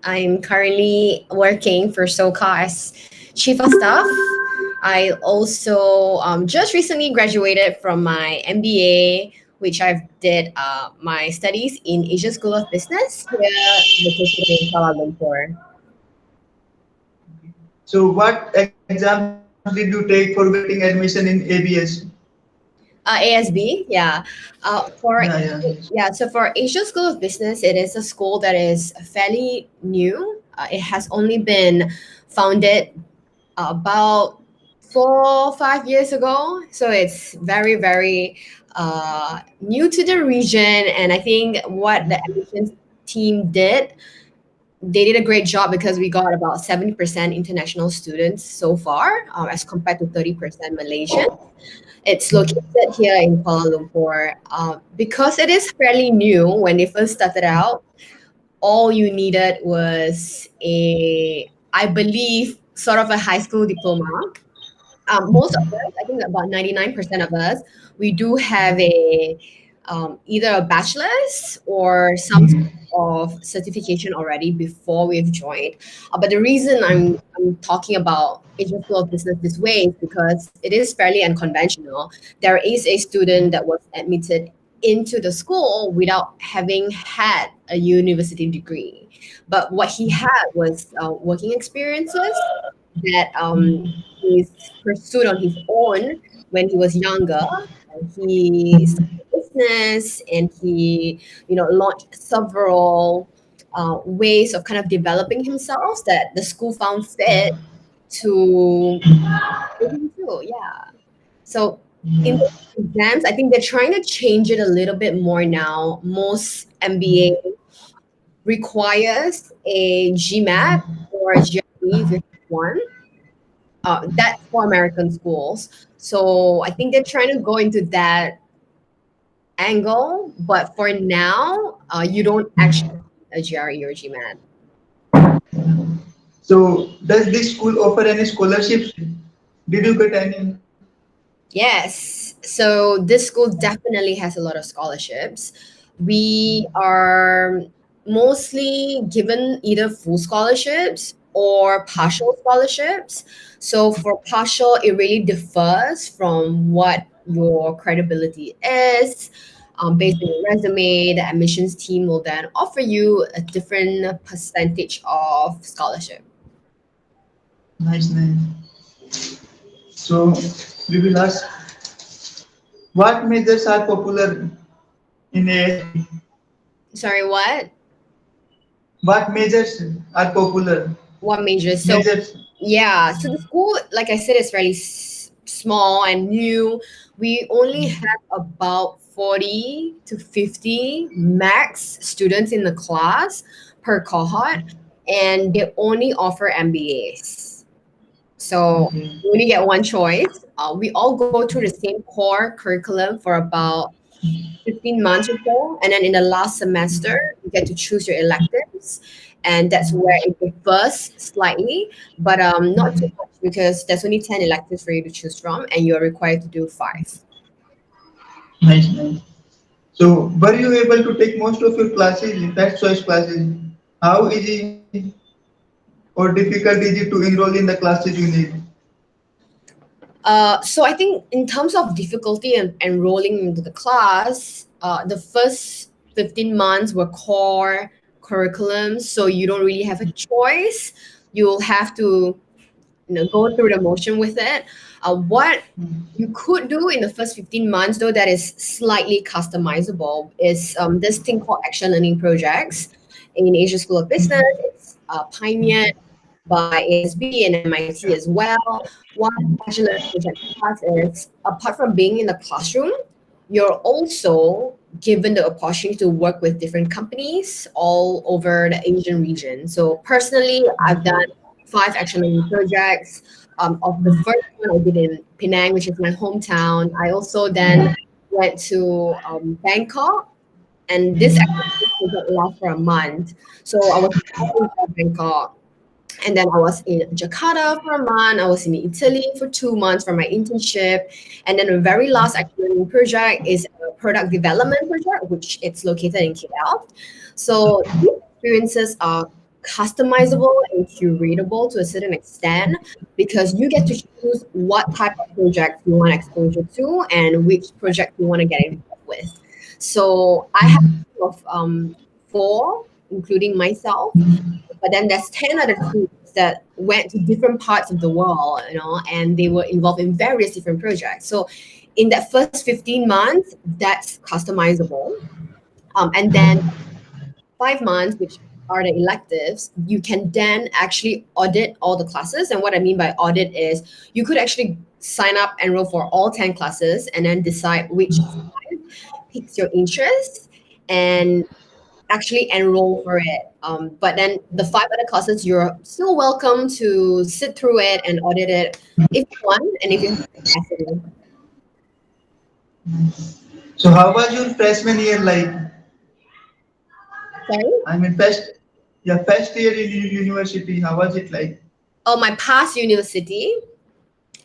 I'm currently working for SOCA as chief of staff. I also just recently graduated from my MBA, which I've did my studies in Asia School of Business here located in Kuala Lumpur. So what exams did you take for getting admission in ABS? ASB, yeah. For Yeah, yeah, yes. Yeah, so for Asia School of Business, it is a school that is fairly new. It has only been founded about 4 or 5 years ago. So it's very, very new to the region. And I think what the admissions team did, they did a great job because we got about 70% international students so far, as compared to 30% Malaysian. It's located here in Kuala Lumpur. Because it is fairly new when they first started out, all you needed was I believe, sort of a high school diploma. Most of us, I think about 99% of us, we do have either a bachelor's or some sort of certification already before we've joined. But the reason I'm talking about Asian School of Business this way is because it is fairly unconventional. There is a student that was admitted into the school without having had a university degree. But what he had was working experiences that he's pursued on his own when he was younger. He started a business and he, launched several ways of kind of developing himself that the school found fit to put him through. Yeah. So in the exams, I think they're trying to change it a little bit more now. Most MBA requires a GMAT or a GRE if you have one. That's for American schools. So I think they're trying to go into that angle, but for now, you don't actually need a GRE or GMAT. So does this school offer any scholarships? Did you get any? Yes. So this school definitely has a lot of scholarships. We are mostly given either full scholarships or partial scholarships. So for partial, it really differs from what your credibility is. Based on your resume, the admissions team will then offer you a different percentage of scholarship. Nice, nice. So we will ask what majors are popular in ASB? Sorry, what? What majors are popular? What majors? So Majors. yeah, so the school, like I said, is fairly small and new. We only have about 40 to 50 max students in the class per cohort, and they only offer MBAs. So Okay. you only get one choice. We all go through the same core curriculum for about 15 months or so. And then in the last semester, you get to choose your electives. And that's where it differs slightly, but not too much because there's only 10 electives for you to choose from, and you're required to do five. Nice, nice. So were you able to take most of your classes, first choice classes? How easy or difficult is it to enroll in the classes you need? So I think in terms of difficulty and enrolling into the class, the first 15 months were core curriculums, so you don't really have a choice. You'll have to go through the motion with it. What you could do in the first 15 months, though, that is slightly customizable, is this thing called action learning projects in Asia School of Business. It's pioneered by ASB and MIT as well. What action learning project does is, apart from being in the classroom, you're also given the opportunity to work with different companies all over the Asian region. So personally, I've done 5 action learning projects. Of the first one I did in Penang, which is my hometown. I also then went to Bangkok, and this action project lasted for a month. So I was in Bangkok, and then I was in Jakarta for a month. I was in Italy for 2 months for my internship. And then the very last academic project is a product development project, which it's located in KL. So these experiences are customizable and curatable to a certain extent because you get to choose what type of project you want exposure to and which project you want to get involved with. So I have a team of four, including myself, but then there's 10 other teams that went to different parts of the world, and they were involved in various different projects. So in that first 15 months, that's customizable. And then 5 months, which are the electives, you can then actually audit all the classes. And what I mean by audit is you could actually sign up, enroll for all 10 classes, and then decide which 5 piques your interest and actually enroll for it. But then the 5 other classes, you're still welcome to sit through it and audit it if you want and if you have the capacity. So how was your freshman year like? Sorry? I mean, first year in university. How was it like? Oh, my past university.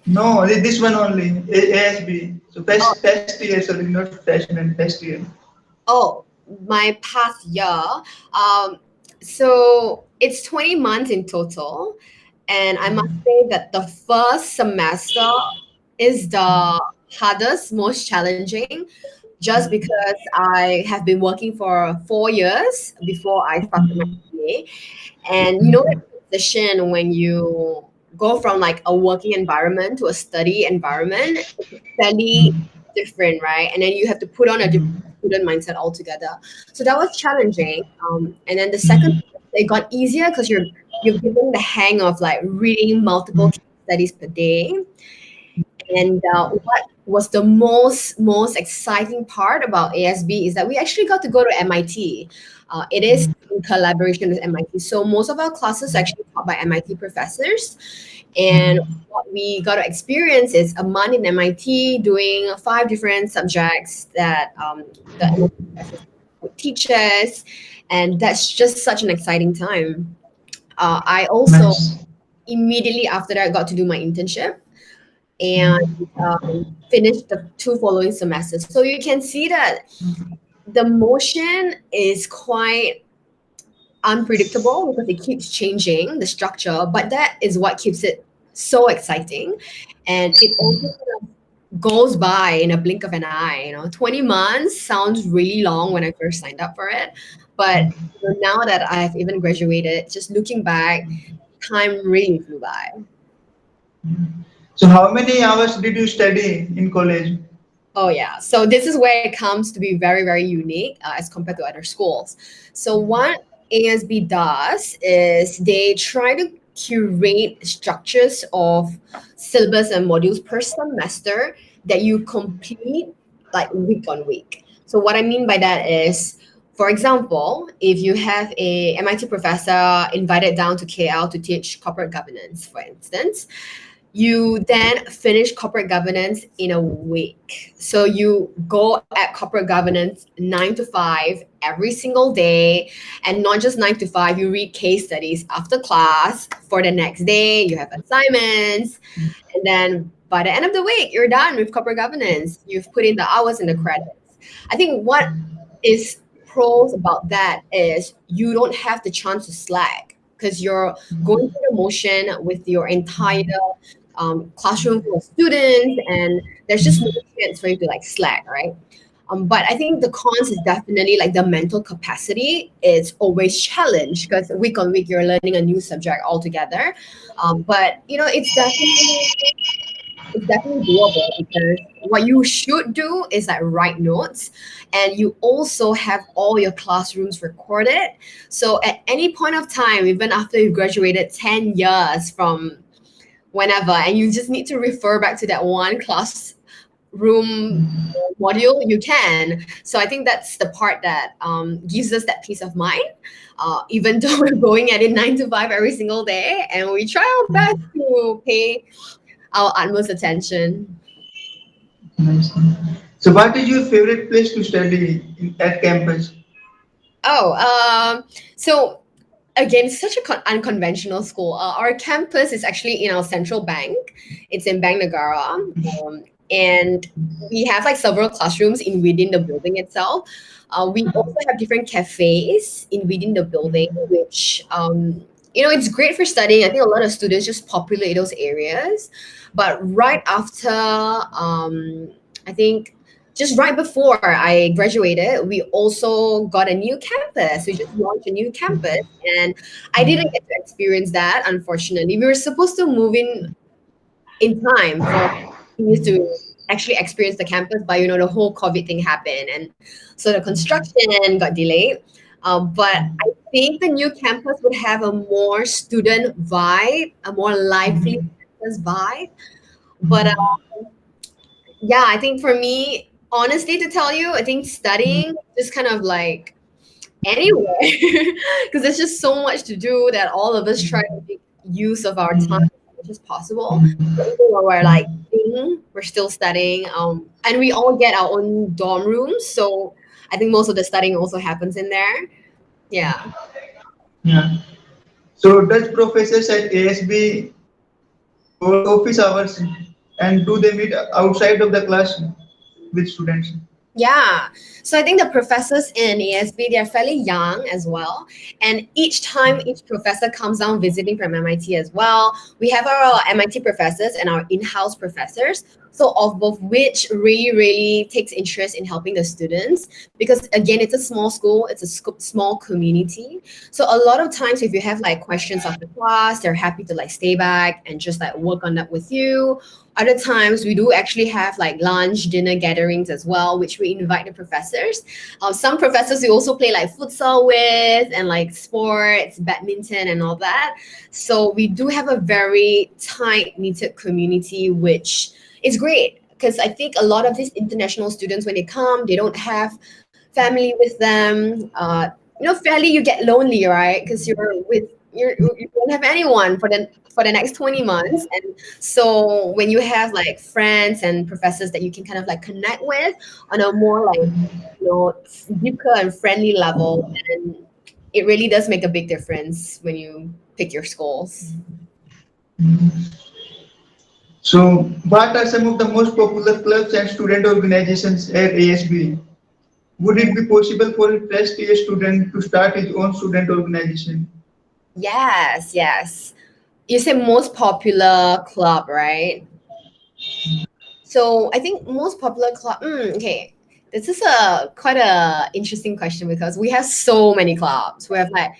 No, this one only. ASB. So Oh, first year, sorry, not freshman. First year. oh, my past year. So it's 20 months in total. And I must say that the first semester is the hardest, most challenging, just because I have been working for 4 years before I started my MBA. And that transition when you go from like a working environment to a study environment, it's fairly different, right? And then you have to put on a different student mindset altogether. So that was challenging. And then the second, it got easier because you're getting the hang of like reading multiple case studies per day. And what was the most exciting part about ASB is that we actually got to go to MIT. It is in collaboration with MIT. So most of our classes are actually taught by MIT professors. And what we got to experience is a month in MIT doing 5 different subjects that the MIT professors would teach us. And that's just such an exciting time. I also Nice. immediately after that got to do my internship and finish the 2 following semesters. So you can see that the motion is quite unpredictable because it keeps changing the structure, but that is what keeps it so exciting. And it also kind of goes by in a blink of an eye. 20 months sounds really long when I first signed up for it. But now that I've even graduated, just looking back, time really flew by. So how many hours did you study in college? Oh, yeah. So this is where it comes to be very, very unique as compared to other schools. So what ASB does is they try to curate structures of syllabus and modules per semester that you complete like week on week. So what I mean by that is, for example, if you have a MIT professor invited down to KL to teach corporate governance, for instance, you then finish corporate governance in a week. So you go at corporate governance 9 to 5 every single day, and not just 9 to 5. You read case studies after class. For the next day, you have assignments, and then by the end of the week, you're done with corporate governance. You've put in the hours and the credits. I think what is pros about that is you don't have the chance to slack because you're going through the motion with your entire classroom full of students, and there's just no chance for you to like slack, right? But I think the cons is definitely like the mental capacity is always challenged because week on week you're learning a new subject altogether. But it's definitely doable because what you should do is like write notes, and you also have all your classrooms recorded. So at any point of time, even after you've graduated 10 years from whenever, and you just need to refer back to that one classroom module, you can. So I think that's the part that gives us that peace of mind, even though we're going at it 9 to 5 every single day, and we try our best to pay our utmost attention. Nice. So what is your favorite place to study at campus? Oh, so again, such a unconventional school. Our campus is actually in our central bank. It's in Bank Negara. and we have like several classrooms in within the building itself. We also have different cafes in within the building, which it's great for studying. I think a lot of students just populate those areas. But right after, I think just right before I graduated, we also got a new campus. We just launched a new campus, and I didn't get to experience that, unfortunately. We were supposed to move in time for us to actually experience the campus, but the whole COVID thing happened, and so the construction got delayed. But I think the new campus would have a more student vibe, a more lively campus vibe. But yeah, I think for me, honestly, to tell you, I think studying just kind of like anywhere because there's just so much to do that all of us try to make use of our time as much as possible. So even though we're like we're still studying, and we all get our own dorm rooms, so I think most of the studying also happens in there. Yeah. Yeah. So does professors at ASB hold office hours and do they meet outside of the class with students? Yeah. So I think the professors in ESB, they're fairly young as well. And each time each professor comes down visiting from MIT as well, we have our MIT professors and our in-house professors. So of both which really, really takes interest in helping the students because again, it's a small school, it's a small community. So a lot of times if you have like questions after class, they're happy to like stay back and just like work on that with you. Other times we do actually have like lunch, dinner gatherings as well, which we invite the professors. Some professors we also play like futsal with and like sports, badminton and all that. So we do have a very tight knitted community, which is great because I think a lot of these international students, when they come, they don't have family with them. Fairly you get lonely, right? Because you don't have anyone for the next 20 months. And so when you have like friends and professors that you can kind of like connect with on a more like, deeper and friendly level, then it really does make a big difference when you pick your schools. So what are some of the most popular clubs and student organizations at ASB? Would it be possible for a fresh year student to start his own student organization? Yes, yes. You say most popular club, right? So I think most popular club. Okay, this is a quite a interesting question because we have so many clubs. We have like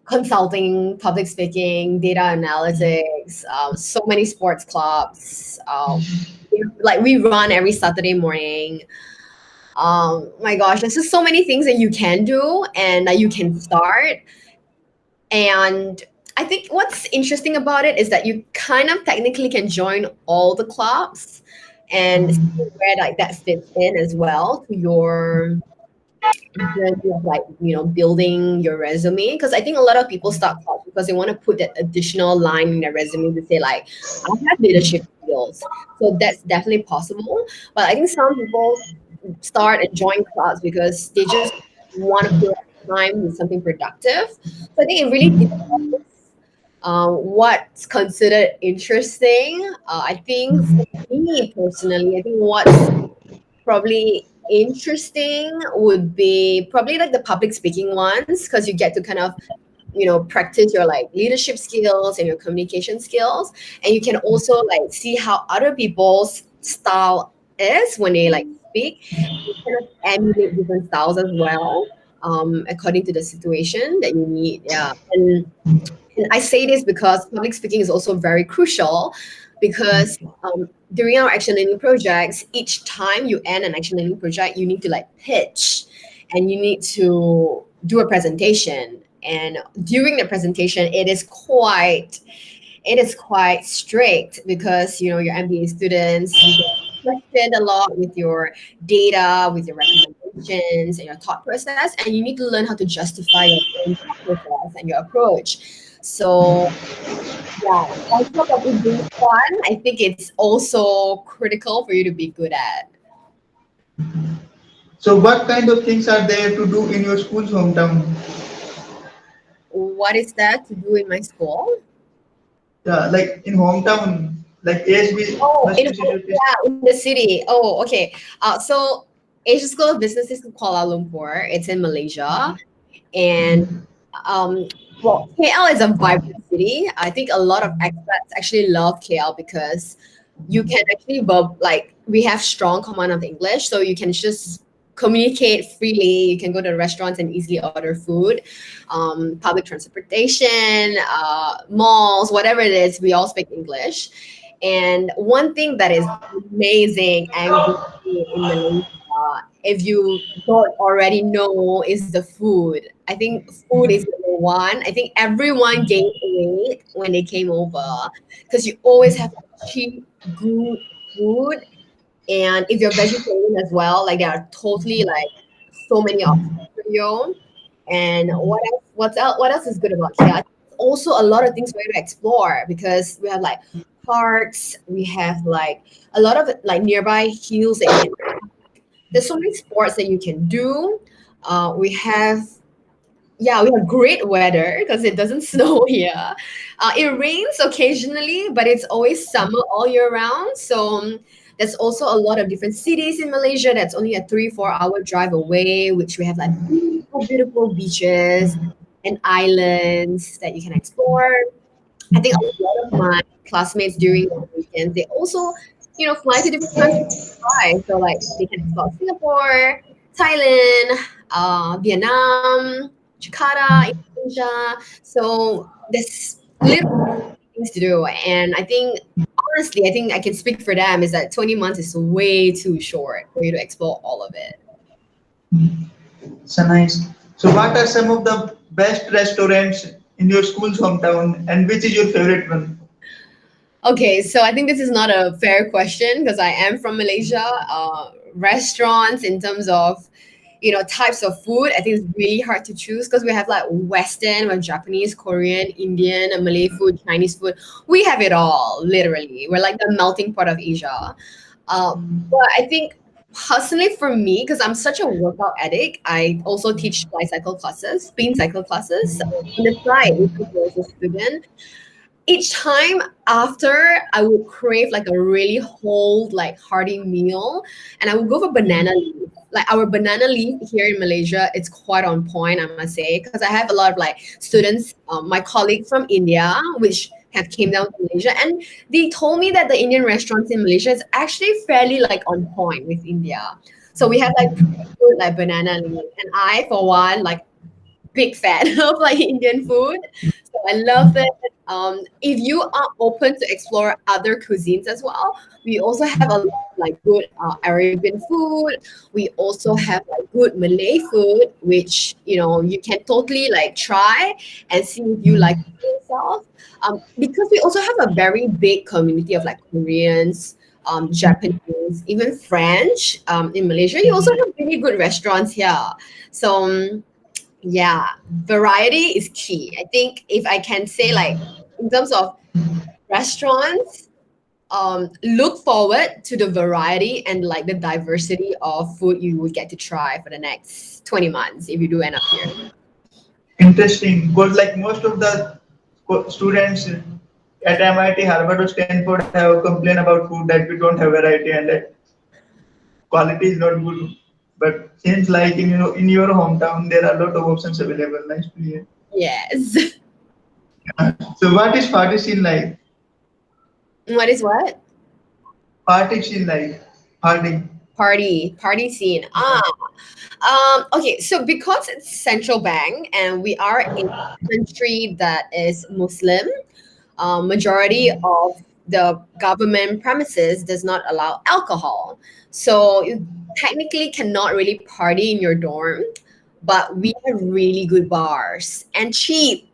consulting, public speaking, data analytics, so many sports clubs. Like we run every Saturday morning. My gosh, there's just so many things that you can do and that you can start. And I think what's interesting about it is that you kind of technically can join all the clubs and see where like that fits in as well to your journey of like building your resume, because I think a lot of people start clubs because they want to put that additional line in their resume to say like I have leadership skills, so that's definitely possible. But I think some people start and join clubs because they just want to fill time with something productive. So I think it really depends what's considered interesting. I think for me personally, I think what's probably interesting would be probably like the public speaking ones because you get to kind of practice your like leadership skills and your communication skills, and you can also like see how other people's style is when they like speak. You kind of emulate different styles as well, according to the situation that you need. Yeah. And I say this because public speaking is also very crucial because during our action learning projects, each time you end an action learning project, you need to like pitch and you need to do a presentation. And during the presentation, it is quite strict because your MBA students, you get questioned a lot with your data, with your recommendations and your thought process, and you need to learn how to justify your own thought process and your approach. So yeah, on top of it being fun, I think it's also critical for you to be good at. So what kind of things are there to do in your school's hometown? What is that to do in my school? Yeah, like in hometown. Like ASB Oh, must be situated. in the city. Oh, okay. So Asia School of Business is in Kuala Lumpur. It's in Malaysia, and um, well, KL is a vibrant city. I think a lot of expats actually love KL because you can actually like we have strong command of English, so you can just communicate freely. You can go to restaurants and easily order food. Public transportation, malls, whatever it is, we all speak English. And one thing that is amazing and good in Malaysia, if you don't already know, is the food. I think food is number one. I think everyone gained weight when they came over because you always have cheap, good food. And if you're vegetarian as well, like there are totally like so many options for you. And what else? What's else? What else is good about Kia? Also, a lot of things for you to explore because we have like parks. We have like a lot of like nearby hills that you can. There's so many sports that you can do. We have yeah, we have great weather because it doesn't snow here. It rains occasionally, but it's always summer all year round. So there's also a lot of different cities in Malaysia that's only a 3-4 hour drive away, which we have like beautiful, beautiful beaches and islands that you can explore. I think a lot of my classmates during the weekends, they also, fly to different countries to try. So like they can explore Singapore, Thailand, Vietnam, Jakarta, Indonesia. So there's little things to do. And I think honestly, I think I can speak for them is that 20 months is way too short for you to explore all of it. So nice. So what are some of the best restaurants in your school's hometown, and which is your favorite one? Okay, so I think this is not a fair question because I am from Malaysia. Restaurants in terms of types of food, I think it's really hard to choose because we have like Western, we have Japanese, Korean, Indian, and Malay food, Chinese food. We have it all, literally. We're like the melting pot of Asia. But I think personally for me, because I'm such a workout addict, I also teach bicycle classes, spin cycle classes. So on the side, if I was a student, each time after I would crave like a really whole, like hearty meal, and I would go for banana leaf. Like our banana leaf here in Malaysia, it's quite on point, I must say, because I have a lot of like students, my colleagues from India, which have came down to Malaysia, and they told me that the Indian restaurants in Malaysia is actually fairly like on point with India. So we have like good like banana leaf, and I for one like big fan of like Indian food. So I love it. If you are open to explore other cuisines as well, we also have a lot of like good Arabian food. We also have like good Malay food, which you can totally like try and see if you like it yourself. Because we also have a very big community of like Koreans, Japanese, even French in Malaysia. You also have really good restaurants here. So yeah, variety is key. I think if I can say like in terms of restaurants, look forward to the variety and like the diversity of food you would get to try for the next 20 months if you do end up here. Interesting, because like most of the students at MIT, Harvard, or Stanford have complained about food that we don't have variety and that quality is not good. But seems like in your hometown there are a lot of options available. Nice to hear. Yes. So what is party scene like? What is what? Party scene like? Party. Party scene. Okay, so because it's central bank and we are in a country that is Muslim, majority of the government premises does not allow alcohol. So you technically cannot really party in your dorm, but we have really good bars and cheap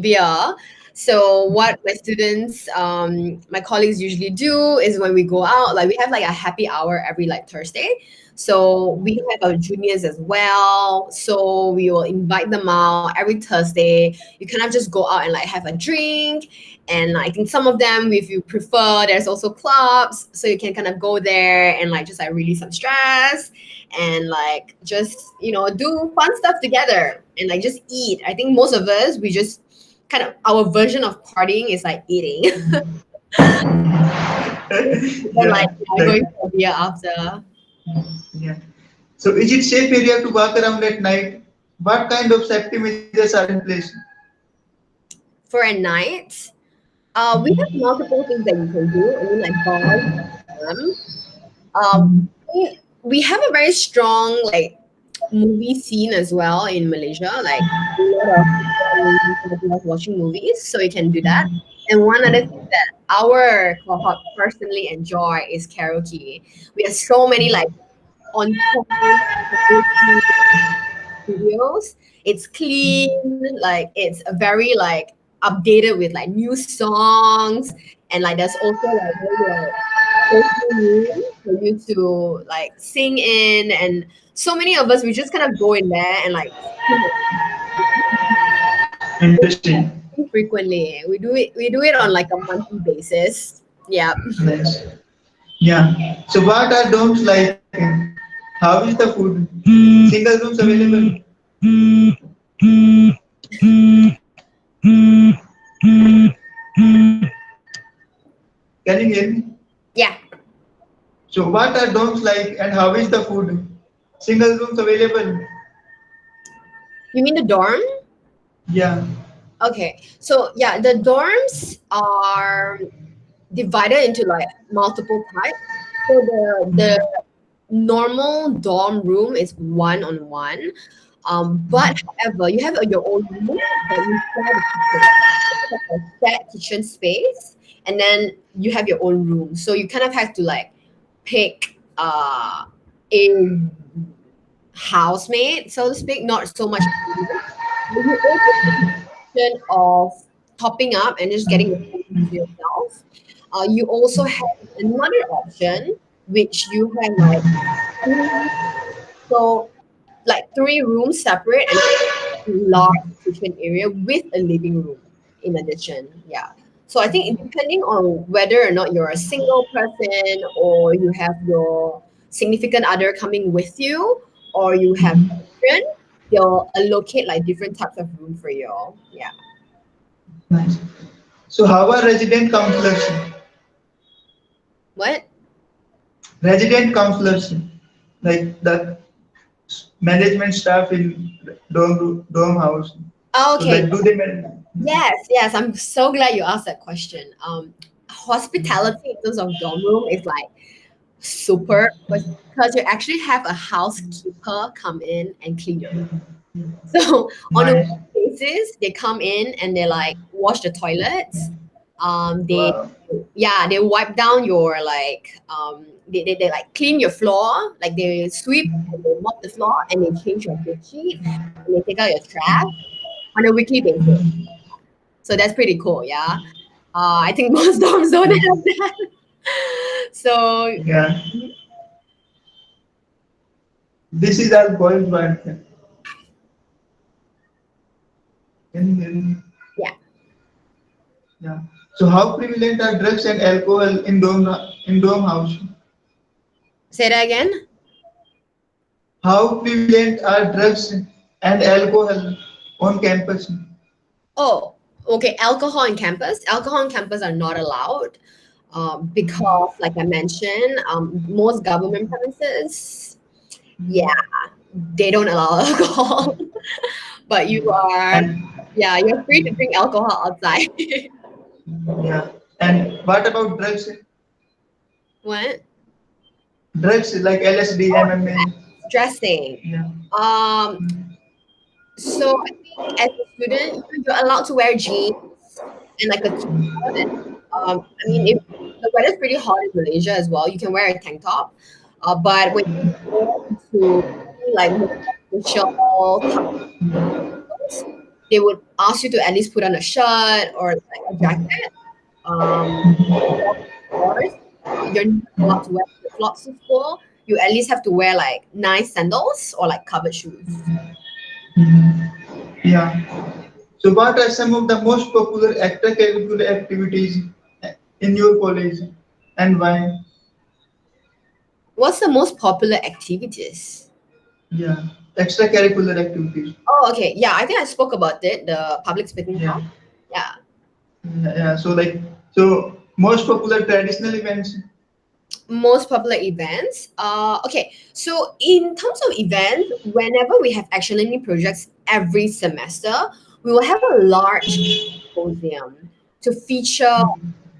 beer. So what my students, my colleagues usually do is when we go out, like we have like a happy hour every like Thursday. So we have our juniors as well. So we will invite them out every Thursday. You kind of just go out and like have a drink. And I think some of them, if you prefer, there's also clubs. So you can kind of go there and like just like release some stress and like just do fun stuff together and like just eat. I think most of us we just kind of our version of partying is like eating. Then Yeah, going like for beer after. yeah. So is it safe area to walk around at night? What kind of safety measures are in place? For a night, we have multiple things that you can do. I mean, like bars. Um, we have a very strong movie scene as well in Malaysia. Like a lot of people love watching movies, so you can do that. And one other thing that our cohort personally enjoy is karaoke. We have so many on point karaoke studios. It's clean, it's a very updated with new songs, and there's also very social room for you to sing in, and so many of us we just kind of go in there and sing Interesting. frequently. We do it on a monthly basis. Yeah. Nice. Yeah. So what are dorms like? How is the food? Single rooms available? Can you hear me? Yeah. So what are dorms like and how is the food? Single rooms available? You mean the dorm? Yeah. Okay. So yeah, the dorms are divided into multiple types. So the normal dorm room is one on one. But however, you have your own room, but you share the kitchen. You have a shared kitchen space, and then you have your own room. So you kind of have to pick a housemate, so to speak, not so much. You also have the option of topping up and just getting your own room to yourself. You also have another option, which you have three- so three rooms separate and large kitchen area with a living room in addition. Yeah. So I think depending on whether or not you're a single person or you have your significant other coming with you or you have children, they'll allocate different types of room for you all. Yeah. Nice. So how are resident counselors? What? Resident counselors, like the management staff in dorm house. Oh, So okay. like do they manage? Yes, yes. I'm so glad you asked that question. Hospitality in terms of dorm room is super because you actually have a housekeeper come in and clean your room. So on a Nice. weekly basis, they come in and they wash the toilets. They Wow. yeah, they wipe down your they clean your floor, they sweep and they mop the floor and they change your bed sheet and they take out your trash on a weekly basis. So that's pretty cool, yeah. I think most dorms don't have that. So Yeah. This is our boys' part. Can you hear me? yeah. Yeah. So how prevalent are drugs and alcohol in dorm house? Say that again. How prevalent are drugs and alcohol on campus? Oh, okay. Alcohol on campus. Alcohol on campus are not allowed because, like I mentioned, most government premises, yeah, they don't allow alcohol. But And you're free to drink alcohol outside. yeah. And what about drugs? What? Drugs like LSD, Oh, MMA. dressing. Yeah. Um, so I think as a student, you're allowed to wear jeans and a t-shirt. I mean, if the weather's pretty hot in Malaysia as well, you can wear a tank top. But when you go into more official times, they would ask you to at least put on a shirt or a jacket. Outdoors, you're not allowed to wear flip-flops to school. You at least have to wear nice sandals or covered shoes. Yeah. So what are some of the most popular extracurricular activities in your college and why? What's the most popular activities? Yeah. Extracurricular activities. Oh, okay. Yeah, I think I spoke about it, the public speaking Yeah. talk. Yeah. Yeah. So like so most popular traditional events? Most popular events. Okay, so in terms of events, whenever we have action learning projects every semester, we will have a large symposium to feature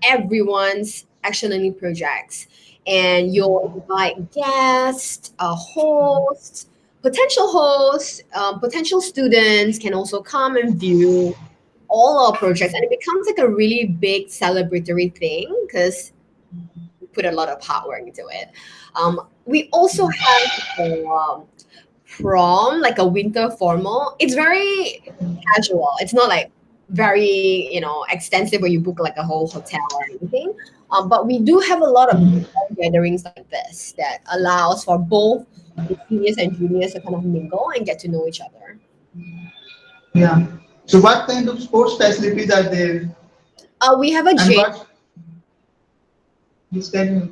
everyone's action learning projects. And you'll invite guests, hosts, potential students can also come and view all our projects. And it becomes like a really big celebratory thing because we put a lot of hard work into it. We also have prom, like a winter formal. It's very casual. It's not like very, extensive where you book like a whole hotel or anything. But we do have a lot of gatherings like this that allows for both the seniors and juniors to kind of mingle and get to know each other. Yeah. So what kind of sports facilities are there? We have a And gym. what? Please tell me.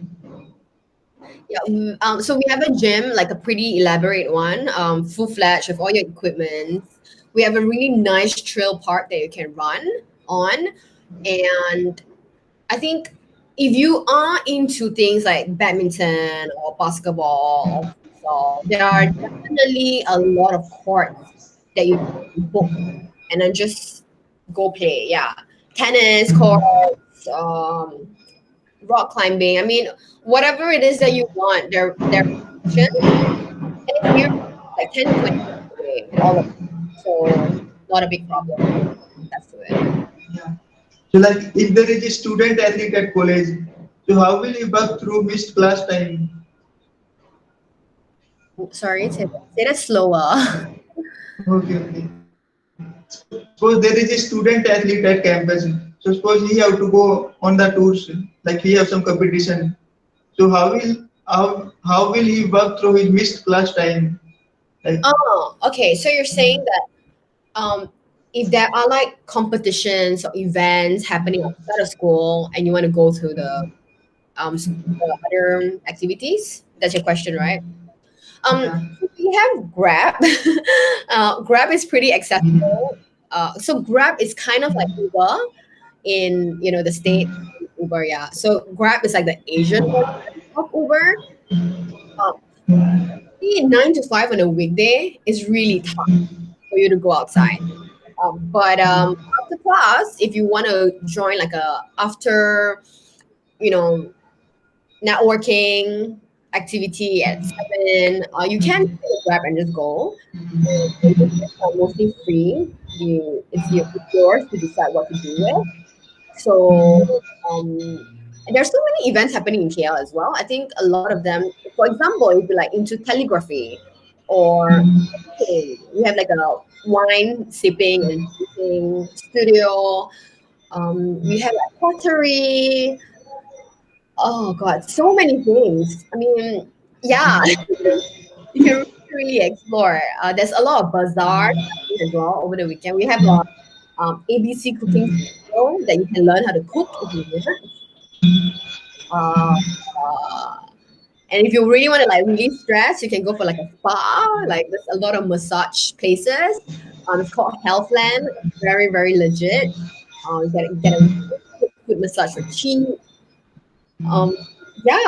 Yeah, so we have a gym, like a pretty elaborate one, full fledged with all your equipment. We have a really nice trail park that you can run on, and I think if you are into things like badminton or basketball or futsal, there are definitely a lot of courts that you can book and then just go play. Yeah, tennis courts, rock climbing. I mean, whatever it is that you want, there are options, and it's near like 10 to 20 minutes away, all of them. So not a big problem. That's to it. Yeah. So like if there is a student athlete at college, so how will you work through missed class time? Sorry, say that slower. Okay, okay. Suppose there is a student athlete at campus. So suppose he have to go on the tours, like he have some competition. So how will he work through his missed class time? Like Oh, okay. So you're saying that if there are like competitions or events happening outside of school and you want to go to the other activities, that's your question, right? yeah. We have Grab. Grab is pretty accessible. So Grab is kind of like Uber in the state. Uber, yeah. So Grab is like the Asian version of Uber. Um, 9 to 5 on a weekday is really tough for you to go outside. But after class, if you want to join like a after, you know, networking activity at 7, you can take a Grab and just go. And it's mostly free. It's yours to decide what to do with. So and there's so many events happening in KL as well. I think a lot of them, for example, if you're like into calligraphy or painting, we have like a wine sipping and tasting studio. We have like pottery. Oh God, so many things. I mean, yeah, you can really explore. There's a lot of bazaars happening as well over the weekend. We have a ABC cooking studio that you can learn how to cook if you want. Uh, uh, and if you really want to like really stress, you can go for like a spa. Like there's a lot of massage places. It's called Healthland. Very very legit. You get a good massage for cheap. Um, yeah,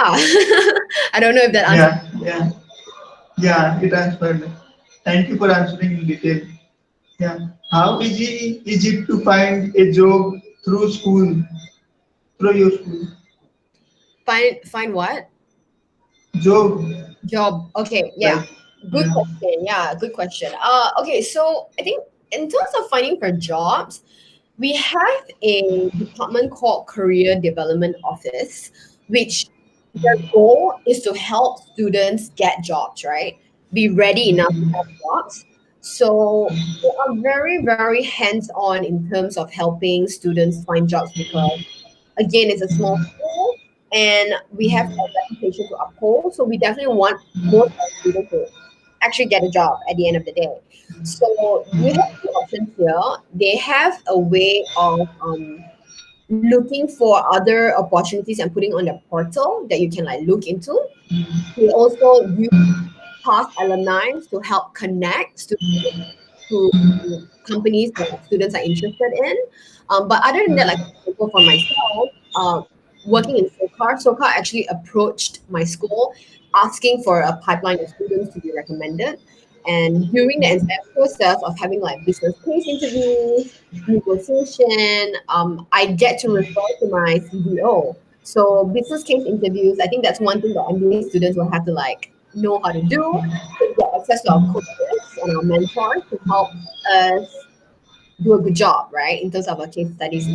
I don't know if that answers. Yeah, yeah, yeah, it answered. Thank you for answering in detail. Yeah. How easy is it to find a job through school, through your school? Find what Job, job? Okay, yeah, like, good yeah. question. Yeah, good question. Okay, so I think in terms of finding for jobs, we have a department called Career Development Office, which their goal is to help students get jobs, right? Be ready enough to have jobs. So they are very, very hands-on in terms of helping students find jobs because again, it's a small school and we have a reputation to uphold. So we definitely want most of our students to actually get a job at the end of the day. So we have two options here. They have a way of looking for other opportunities and putting on the portal that you can like look into. We also use past alumni to help connect students to companies that students are interested in. But other than that, like for example, for myself, working in SOCAR. SOCAR actually approached my school asking for a pipeline of students to be recommended. And during the entire process of having like business case interviews, negotiation, I get to refer to my CDO. So business case interviews, I think that's one thing that MBA students will have to like know how to do. They get access to our coaches and our mentors to help us do a good job, right, in terms of our case studies.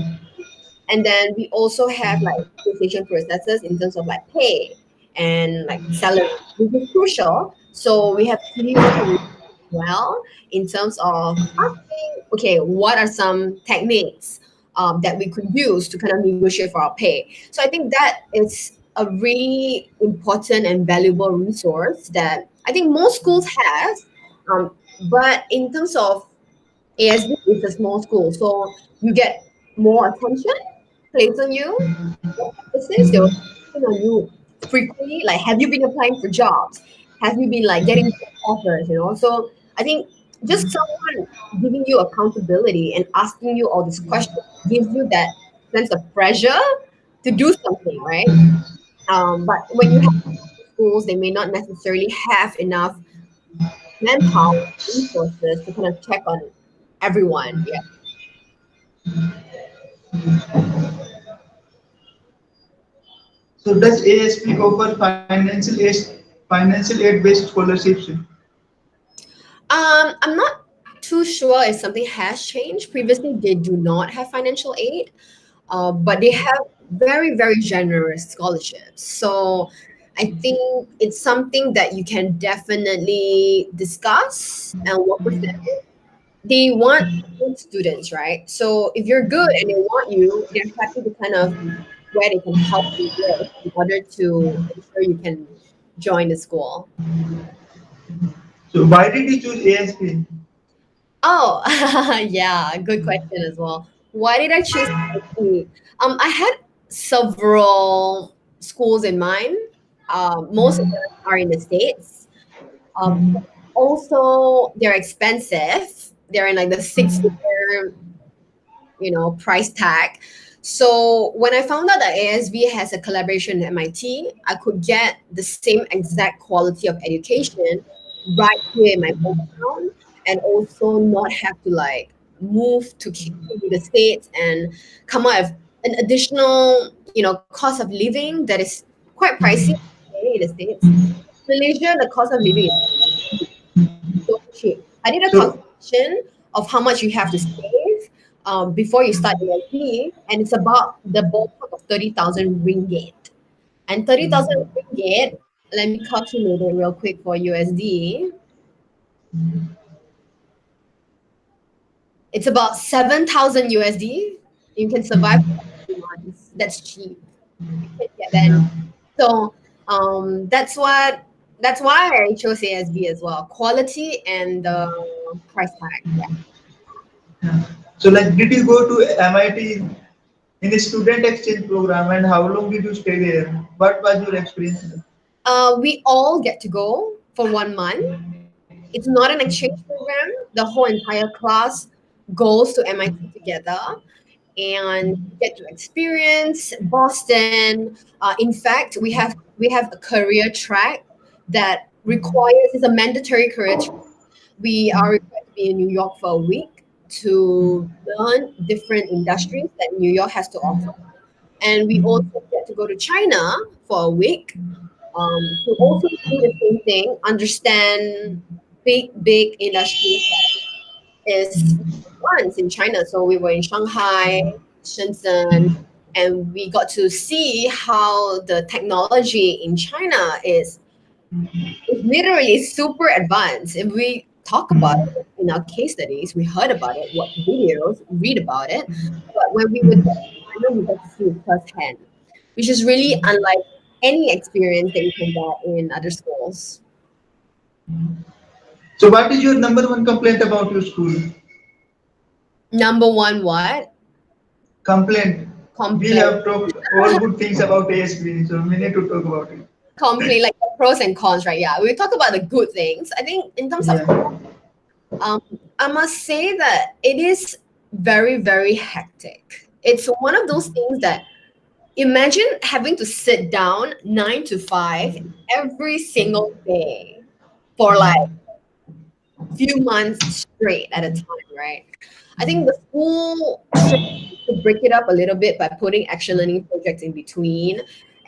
And then we also have like negotiation processes in terms of like pay and like salary, which is crucial. So we have clear communication as well in terms of asking, okay, what are some techniques that we could use to kind of negotiate for our pay. So I think that is a really important and valuable resource that I think most schools have. But in terms of ASB, it's a small school, so you get more attention placed on you. More emphasis, they will focus on you frequently. Like, have you been applying for jobs? Have you been like getting job offers? So I think just someone giving you accountability and asking you all these questions gives you that sense of pressure to do something, right? But when you have schools, they may not necessarily have enough manpower, resources to kind of check on everyone. Yeah. So does ASP offer financial aid based scholarships? I'm not too sure if something has changed. Previously, they do not have financial aid, but they have very, very generous scholarships. So I think it's something that you can definitely discuss and work with them. They want good students, right? So if you're good and they want you, they're happy to kind of where they can help you with in order to ensure you can join the school. So why did you choose ASP? Oh, yeah, good question as well. Why did I choose IT? I had several schools in mind. Most of them are in the States. But also, they're expensive. They're in like the six-figure, price tag. So when I found out that ASB has a collaboration with MIT, I could get the same exact quality of education right here in my hometown, and also not have to like move to the States and come up with an additional, cost of living that is quite pricey in the States. Malaysia, the cost of living is so cheap. I did a So calculation of how much you have to save before you start ASB, and it's about the ballpark of 30,000 ringgit. And 30,000 ringgit, let me calculate it real quick for USD. It's about 7,000 USD. You can survive for 3 months. That's cheap. You can get that. So that's why I chose ASB as well. Quality and price tag. Yeah. so like did you go to MIT in a student exchange program and how long did you stay there? What was your experience? We all get to go for 1 month. It's not an exchange program. The whole entire class goes to MIT together and get to experience Boston. In fact, we have a career track that requires it's a mandatory career track. We are required to be in New York for a week to learn different industries that New York has to offer. And we also get to go to China for a week to also do the same thing, understand big industries that is once in China. So we were in Shanghai, Shenzhen, and we got to see how the technology in China is literally super advanced. If we talk about it in our case studies, we heard about it, watch videos, read about it. But when we were there in China, we got to see it firsthand, which is really unlike any experience that you can get in other schools. So what is your number one complaint about your school? Number one, what? Complaint. We Complaint. have talked all good things about ASP, so we need to talk about it. Complaint, like the pros and cons, right? Yeah, we talk about the good things. I think in terms of, Yeah. um, I must say that it is very, very hectic. It's one of those things that Imagine having to sit down 9 to 5 every single day for like few months straight at a time, right? I think the school tried to break it up a little bit by putting action learning projects in between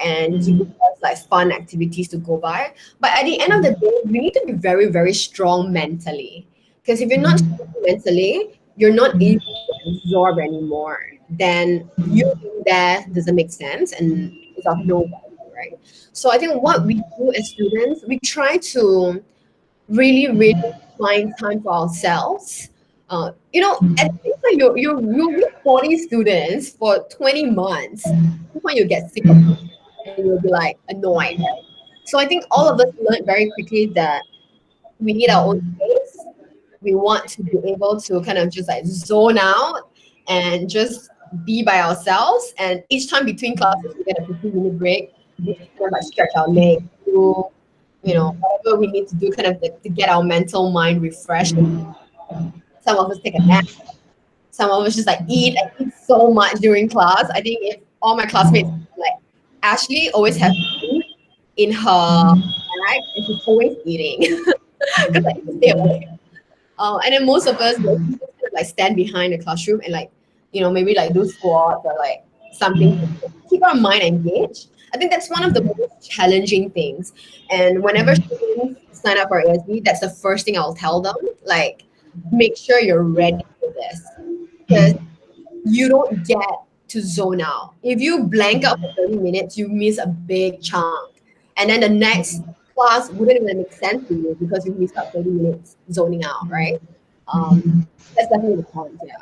and giving us like fun activities to go by. But at the end of the day, you need to be very, very strong mentally. Because if you're not strong mentally, you're not able to absorb anymore. Then you being there doesn't make sense and it's of no value, right? So I think what we do as students, we try to really, really find time for ourselves. At the same time, you're with 40 students for 20 months. At some point, you get sick of it and you'll be like annoyed, right? So I think all of us learned very quickly that we need our own space. We want to be able to kind of just like zone out and just be by ourselves. And each time between classes, we get a 15-minute break. We just kind of like stretch our legs, do whatever we need to do, kind of like to get our mental mind refreshed. Some of us take a nap. Some of us just like eat. I eat so much during class. I think if all my classmates like Ashley always has food in her bag and she's always eating because I need to stay awake. And then most of us will just kind of like stand behind the classroom and like, maybe like do squats or like something to keep our mind engaged. I think that's one of the most challenging things. And whenever students sign up for ASB, that's the first thing I'll tell them. Like, make sure you're ready for this because you don't get to zone out. If you blank out for 30 minutes, you miss a big chunk. And then the next class wouldn't even make sense to you because you missed out 30 minutes zoning out, right? That's definitely the point, yeah.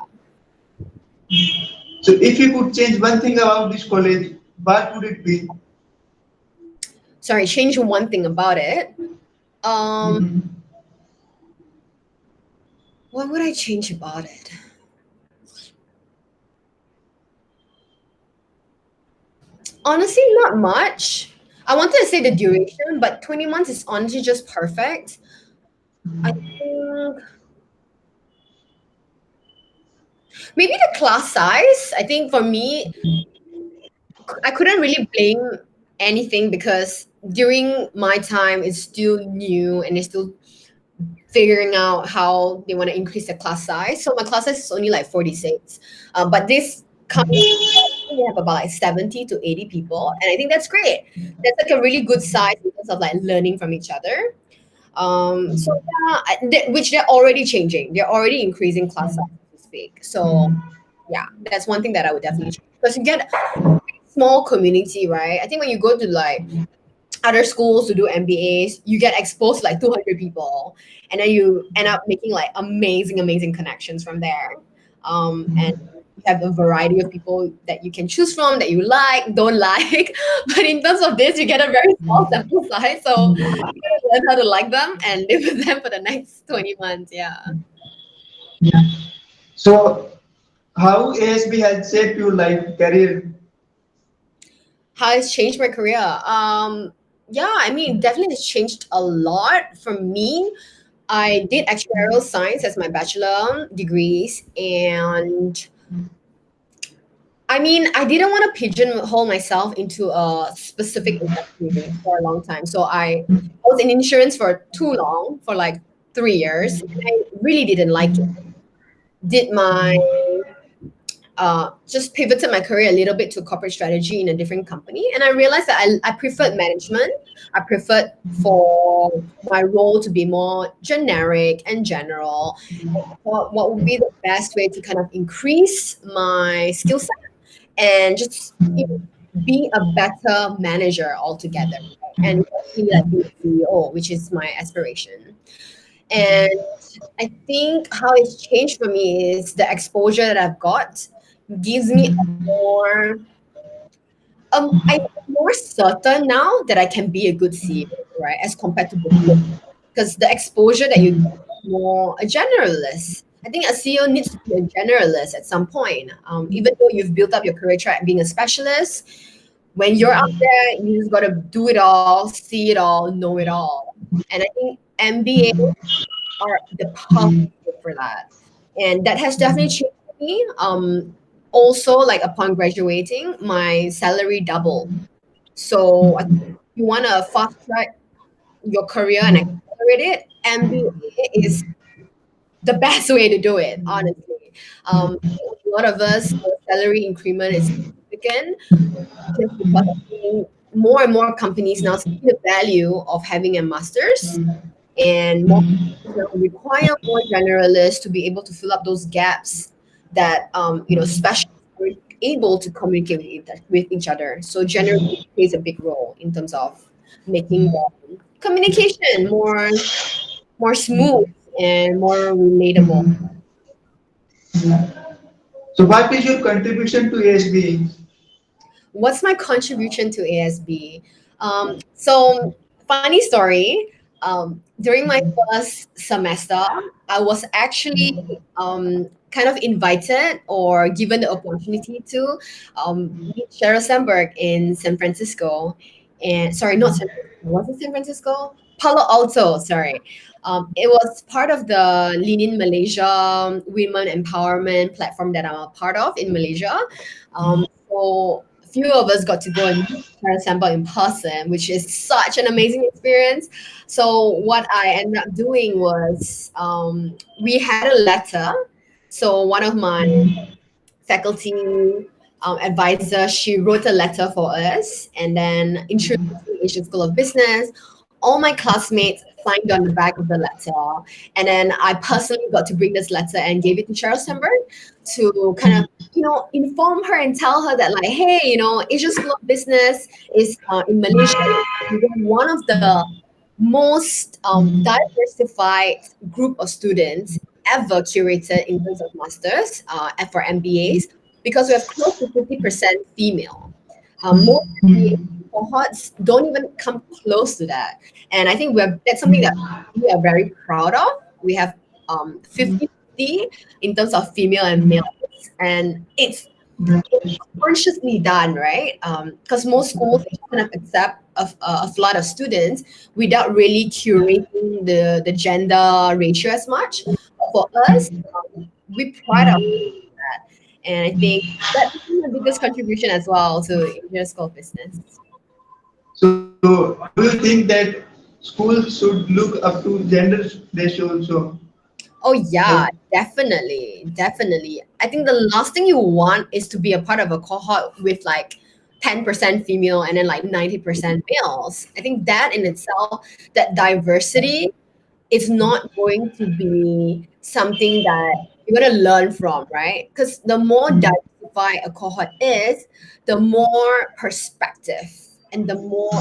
So if you could change one thing about this college, what would it be? Sorry, change one thing about it. What would I change about it? Honestly, not much. I wanted to say the duration, but 20 months is honestly just perfect. I think maybe the class size. I think for me, I couldn't really blame anything because during my time, it's still new and it's still figuring out how they want to increase the class size. So my class size is only like 46. But this coming we have about like 70 to 80 people. And I think that's great. That's like a really good size in terms of like learning from each other. So yeah, which they're already changing. They're already increasing class size as we speak. So yeah, that's one thing that I would definitely change. Because you get a small community, right? I think when you go to like other schools to do MBAs, you get exposed to like 200 people, and then you end up making like amazing, amazing connections from there. And you have a variety of people that you can choose from that you like, don't like. But in terms of this, you get a very small sample size, so you gotta learn how to like them and live with them for the next 20 months. Yeah. So how ASB has shaped your life, career? How it's changed my career. Yeah, I mean, definitely it's changed a lot for me. I did actuarial science as my bachelor degrees, and I mean, I didn't want to pigeonhole myself into a specific industry for a long time. So I was in insurance for too long, for like 3 years, and I really didn't like it. Did my just pivoted my career a little bit to corporate strategy in a different company. And I realized that I preferred management. I preferred for my role to be more generic and general. And I thought what would be the best way to kind of increase my skill set and just be a better manager altogether. And eventually like be a CEO, which is my aspiration. And I think how it's changed for me is the exposure that I've got gives me a more I'm more certain now that I can be a good CEO, right? As compared to before. Because the exposure that you get is more a generalist. I think a CEO needs to be a generalist at some point. Even though you've built up your career track being a specialist, when you're out there, you just gotta do it all, see it all, know it all. And I think MBA are the perfect fit for that. And that has definitely changed me. also, like upon graduating, my salary doubled. So I think if you want to fast track your career and accelerate it, MBA is the best way to do it, honestly. A lot of us, our salary increment is significant just because I think more and more companies now see the value of having a master's, and more companies now require more generalists to be able to fill up those gaps that specialists are able to communicate with each other. So generally plays a big role in terms of making the communication more smooth and more relatable. So what is your contribution to ASB? What's my contribution to ASB? So funny story. During my first semester, I was actually kind of invited or given the opportunity to meet Sheryl Sandberg in San Francisco. And sorry, not San Francisco. Was it San Francisco? Palo Alto, sorry. It was part of the Lean in Malaysia women empowerment platform that I'm a part of in Malaysia. So a few of us got to go and meet Sharon Sample in person, which is such an amazing experience. So what I ended up doing was we had a letter. So one of my faculty advisor, she wrote a letter for us and then introduced the Asian School of Business. All my classmates signed on the back of the letter. And then I personally got to bring this letter and gave it to Cheryl Sandberg to kind of, inform her and tell her that, like, hey, Asian School of Business is in Malaysia. We're one of the most diversified group of students ever curated in terms of masters and for MBAs because we have close to 50% female. Most MBA cohorts don't even come close to that. And I think that's something that we are very proud of. We have 50 in terms of female and male. And it's consciously done, right? Because most schools kind of accept a flood of students without really curating the gender ratio as much. For us, we pride ourselves on that, and I think that's the biggest contribution as well to Indian School of Business. So do you think that schools should look up to gender ratio also? Oh yeah, Like, definitely, definitely. I think the last thing you want is to be a part of a cohort with like 10% female and then like 90% males. I think that in itself, that diversity is not going to be something that you're going to learn from, right? Because the more diversified a cohort is, the more perspective and the more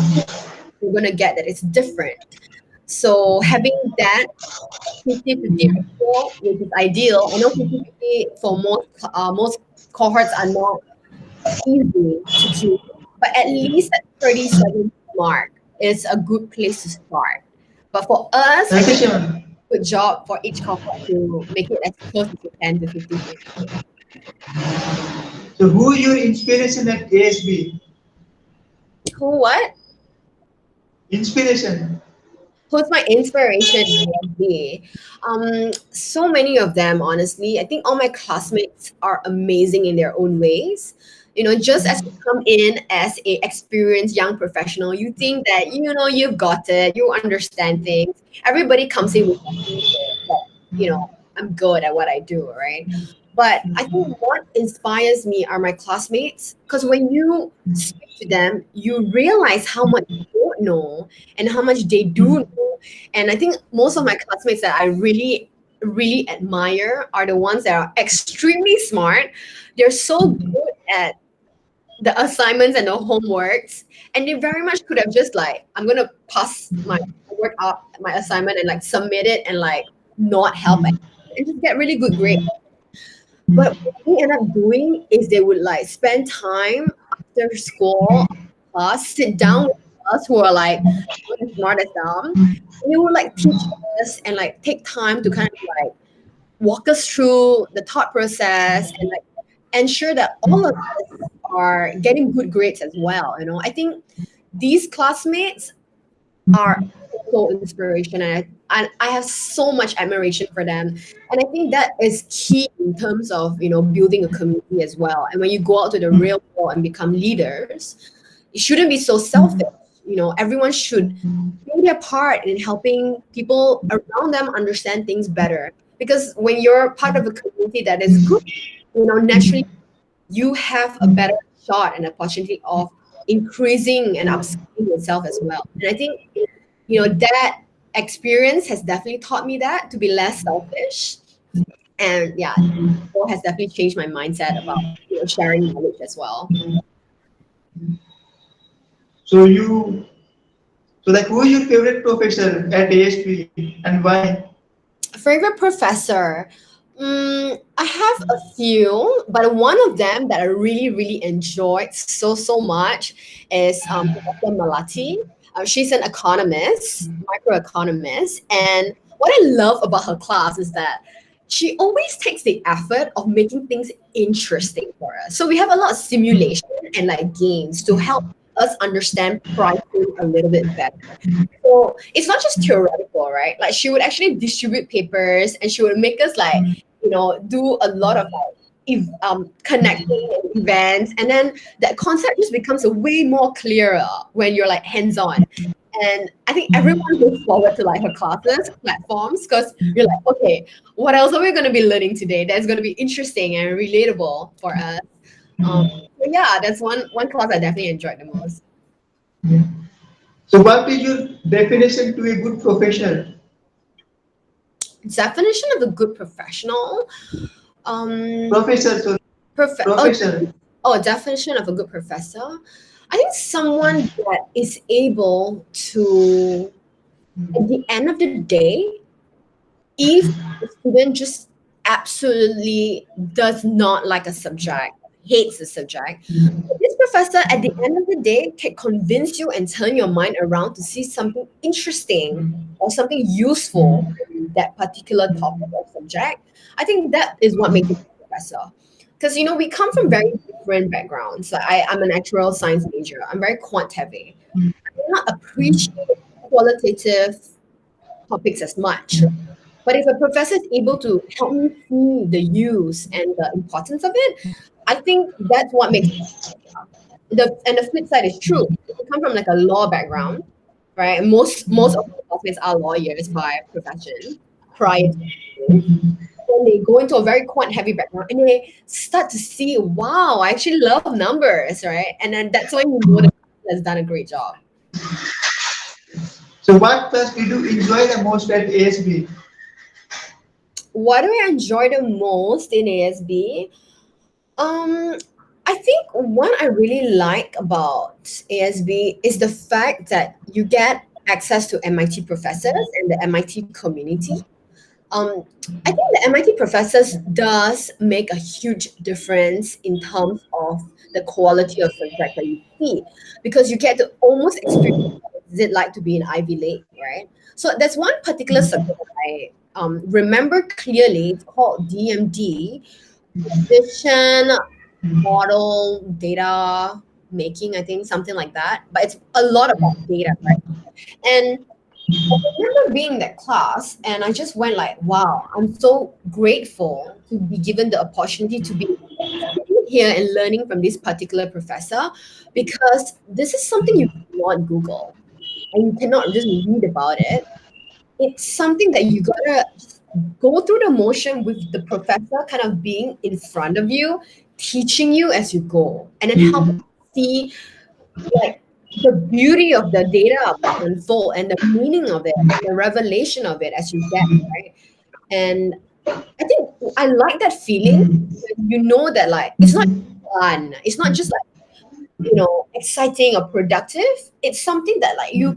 you're going to get that it's different. So having that 50-50 ratio, which is ideal. I know 50-50 for most cohorts are not easy to keep, but at least at 37 mark is a good place to start. But for us, I think 37. good job for each cohort to make it as close as you can to 50-50. So who your inspiration at ASB? Who what? Inspiration. Who's my inspiration would be? So many of them, honestly. I think all my classmates are amazing in their own ways. Just as you come in as a experienced young professional, you think that you've got it, you understand things. Everybody comes in with that, I'm good at what I do, right? But I think what inspires me are my classmates because when you speak to them, you realize how much you don't know and how much they do know. And I think most of my classmates that I really, really admire are the ones that are extremely smart. They're so good at the assignments and the homeworks, and they very much could have just like, I'm gonna pass my work up, my assignment, and like submit it and like not help and just get really good grades. But what they end up doing is they would like spend time after school, class, sit down with us who are like not as smart as them. And they would like teach us and like take time to kind of like walk us through the thought process and like ensure that all of us are getting good grades as well. I think these classmates are so inspiration, and I have so much admiration for them, and I think that is key in terms of building a community as well. And when you go out to the real world and become leaders, it shouldn't be so selfish. Everyone should do their part in helping people around them understand things better. Because when you're part of a community that is good, naturally you have a better shot and opportunity of increasing and upskilling yourself as well. And I think, that experience has definitely taught me that to be less selfish. And yeah, it has definitely changed my mindset about sharing knowledge as well. So you, so like, who is your favorite professor at ASP and why? Favorite professor? I have a few, but one of them that I really, really enjoyed so much is Professor Malati. She's an economist, microeconomist, and what I love about her class is that she always takes the effort of making things interesting for us. So we have a lot of simulation and like games to help us understand pricing a little bit better. So it's not just theoretical, right? Like she would actually distribute papers and she would make us like, do a lot of like connecting and events. And then that concept just becomes a way more clearer when you're like hands-on. And I think everyone looks forward to like her classes, platforms, because you're like, okay, what else are we going to be learning today that's going to be interesting and relatable for us? So yeah, that's one class I definitely enjoyed the most. Yeah. So what is your definition to a good professor? Definition of a good professional. Um, Professor, sorry, oh, professor. definition of a good professor. I think someone that is able to, at the end of the day, if the student just absolutely does not like a subject, hates the subject, this professor at the end of the day can convince you and turn your mind around to see something interesting or something useful in that particular topic or subject. I think that is what makes it a professor. Because we come from very different backgrounds. Like I'm a natural science major. I'm very quant heavy. I do not appreciate qualitative topics as much. But if a professor is able to help me see the use and the importance of it, I think that's what makes the flip side is true. If you come from like a law background, right? And most of my classmates are lawyers by profession prior to this. Then they go into a very quant heavy background and they start to see, wow, I actually love numbers, right? And then that's when you know the class has done a great job. So what class did you enjoy the most at ASB? What do I enjoy the most in ASB? Um, I think what I really like about ASB is the fact that you get access to MIT professors and the MIT community. Um, I think the MIT professors does make a huge difference in terms of the quality of subject that you see, because you get to almost experience what is it like to be in Ivy League, right? So there's one particular subject that I remember clearly. It's called DMD, decision model data making, I think something like that. But it's a lot about data, right? And I remember being in that class and I just went like, wow, I'm so grateful to be given the opportunity to be sitting here and learning from this particular professor, because this is something you cannot Google and you cannot just read about it. It's something that you gotta go through the motion with the professor kind of being in front of you, teaching you as you go, and then help you see like the beauty of the data unfold and the meaning of it and the revelation of it as you get, right? And I think I like that feeling when you know that like it's not fun, it's not just like exciting or productive. It's something that like you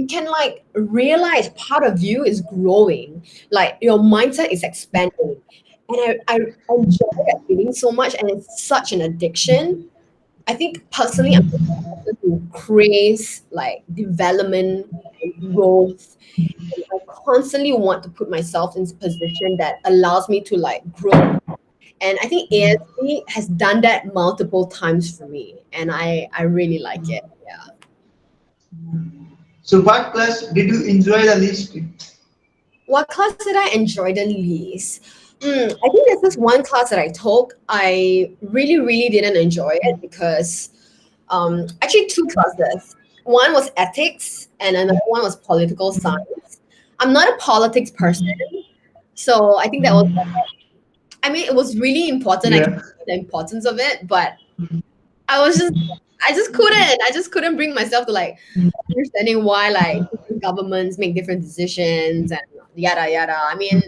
can like realize part of you is growing, like your mindset is expanding. And I enjoy that feeling so much, and it's such an addiction. I think personally, I'm just a person who craves like development and growth. And I constantly want to put myself in a position that allows me to like grow. And I think ASB has done that multiple times for me, and I really like it. Yeah. So what class did you enjoy the least? What class did I enjoy the least? I think there's this one class that I took. I really, really didn't enjoy it because actually two classes. One was ethics and another one was political science. I'm not a politics person, so I think that was. I mean, it was really important. I can Yeah. see the importance of it, but I was just, I just couldn't bring myself to like understanding why like different governments make different decisions and yada yada. I mean,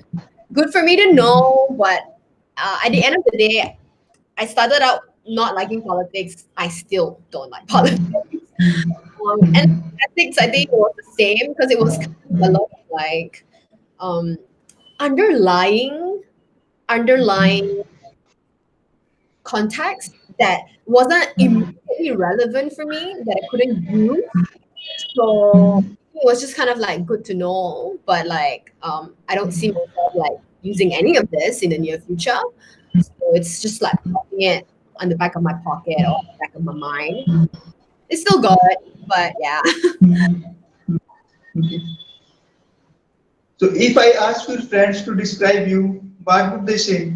good for me to know, but at the end of the day, I started out not liking politics. I still don't like politics. And ethics, I think it was the same because it was kind of a lot of like um, underlying underlying context that wasn't immediately relevant for me that I couldn't use. So it was just kind of like good to know, but like I don't see myself like using any of this in the near future. So it's just like having it on the back of my pocket or the back of my mind. It's still good, but yeah. Okay. So if I ask your friends to describe you, what would they say?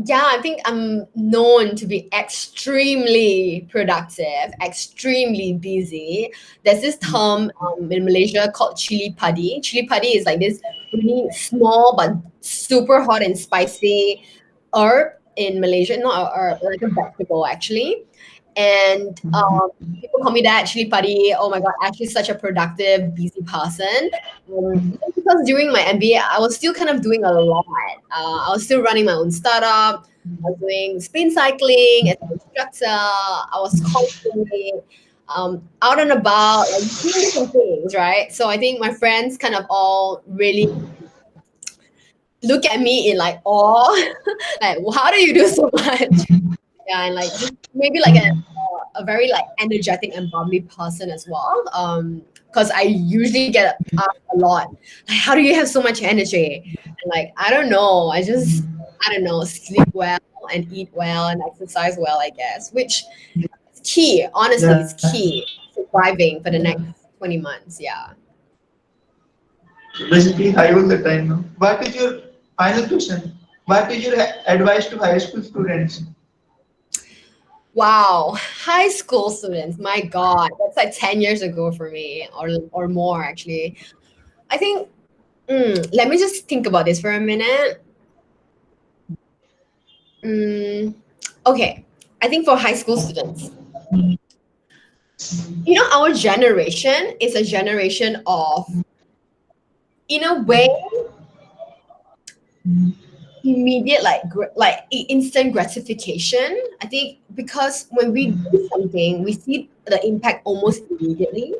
Yeah, I think I'm known to be extremely productive, extremely busy. There's this term in Malaysia called chili padi. Chili padi is like this really small but super hot and spicy herb in Malaysia, not a herb, like a vegetable actually. And people call me that chili padi. Oh my god, actually such a productive, busy person. Because during my MBA, I was still kind of doing a lot. I was still running my own startup. I was doing spin cycling as an instructor. I was constantly out and about, like doing different things, right? So I think my friends kind of all really look at me in like awe, like, "Well, how do you do so much?" Yeah, and like just maybe like a very like energetic and bubbly person as well. Because I usually get asked a lot, like, how do you have so much energy? And like, I don't know. I don't know, sleep well and eat well and exercise well, I guess, which is key. Honestly, it's Yeah. key surviving for the next 20 months. Yeah. So basically, high all the time. No? What is your final question? What is your advice to high school students? Wow, high school students. My God, that's like 10 years ago for me, or more actually. I think. Let me just think about this for a minute. Mm, okay, I think for high school students, our generation is a generation of, in a way, immediate instant gratification. I think because when we do something, we see the impact almost immediately.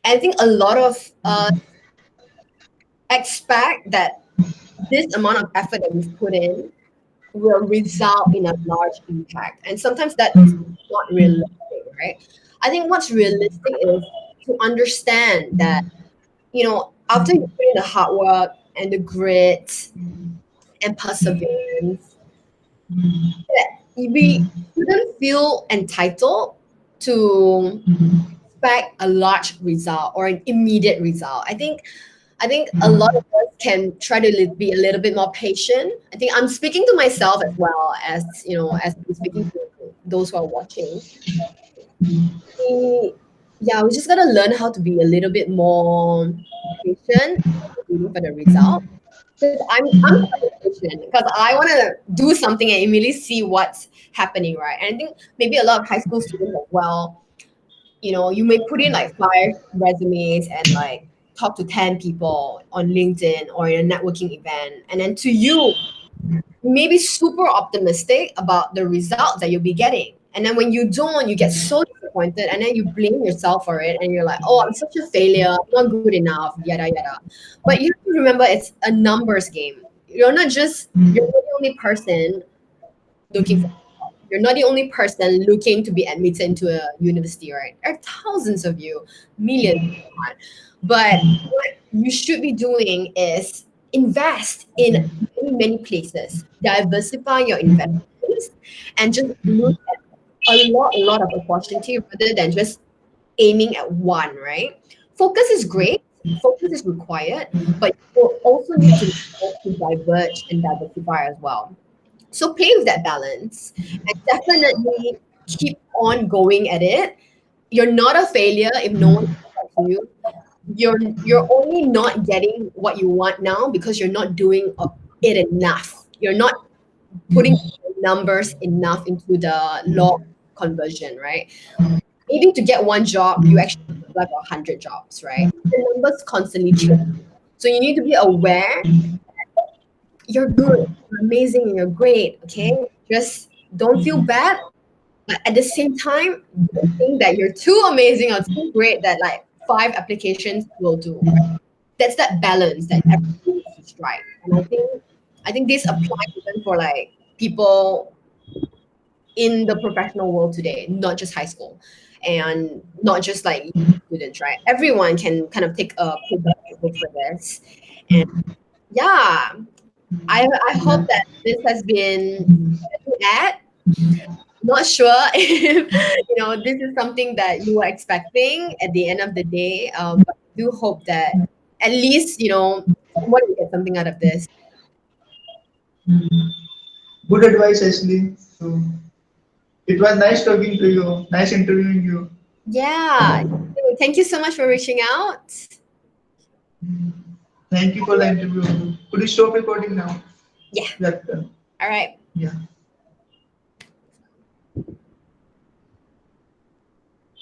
And I think a lot of expect that this amount of effort that we've put in will result in a large impact. And sometimes that is not realistic, right? I think what's realistic is to understand that, after you put in the hard work and the grit and perseverance, that we shouldn't feel entitled to expect a large result or an immediate result. I think a lot of us can try to be a little bit more patient. I think I'm speaking to myself as well as I'm speaking to those who are watching. We, yeah, we just gotta learn how to be a little bit more patient waiting for the result. Because I'm quite impatient because I want to do something and immediately see what's happening, right? And I think maybe a lot of high school students as well, you may put in like 5 resumes and like talk to 10 people on LinkedIn or in a networking event. And then to you, maybe super optimistic about the results that you'll be getting. And then when you don't, you get so disappointed and then you blame yourself for it and you're like, oh, I'm such a failure, I'm not good enough, yada yada. But you have to remember it's a numbers game. You're not the only person looking for you're not the only person looking to be admitted into a university, right? There are thousands of you, millions. But what you should be doing is invest in many, many places, diversify your investments, and just look at a lot of opportunity rather than just aiming at one, right? Focus is great, focus is required, but you also need to diverge and diversify as well. So play with that balance and definitely keep on going at it. You're not a failure if no one comes to you. You're only not getting what you want now because you're not doing it enough. You're not putting numbers enough into the log conversion, right? Maybe to get one job, you actually apply for 100 jobs, right? The numbers constantly change. So you need to be aware you're good, you're amazing, and you're great, okay? Just don't feel bad. But at the same time, don't think that you're too amazing or too great that like 5 applications will do, right? That's that balance that everyone needs to strike. And I think this applies even for like people in the professional world today, not just high school and not just like students, right? Everyone can kind of take a look for this. And yeah, I hope that this has been at. Not sure if this is something that you were expecting at the end of the day, but I do hope that at least someone will get something out of this. Good advice, Ashley. So it was nice talking to you, nice interviewing you. Yeah. Thank you so much for reaching out. Thank you for the interview. Could you stop recording now? Yeah. We are done. All right. Yeah.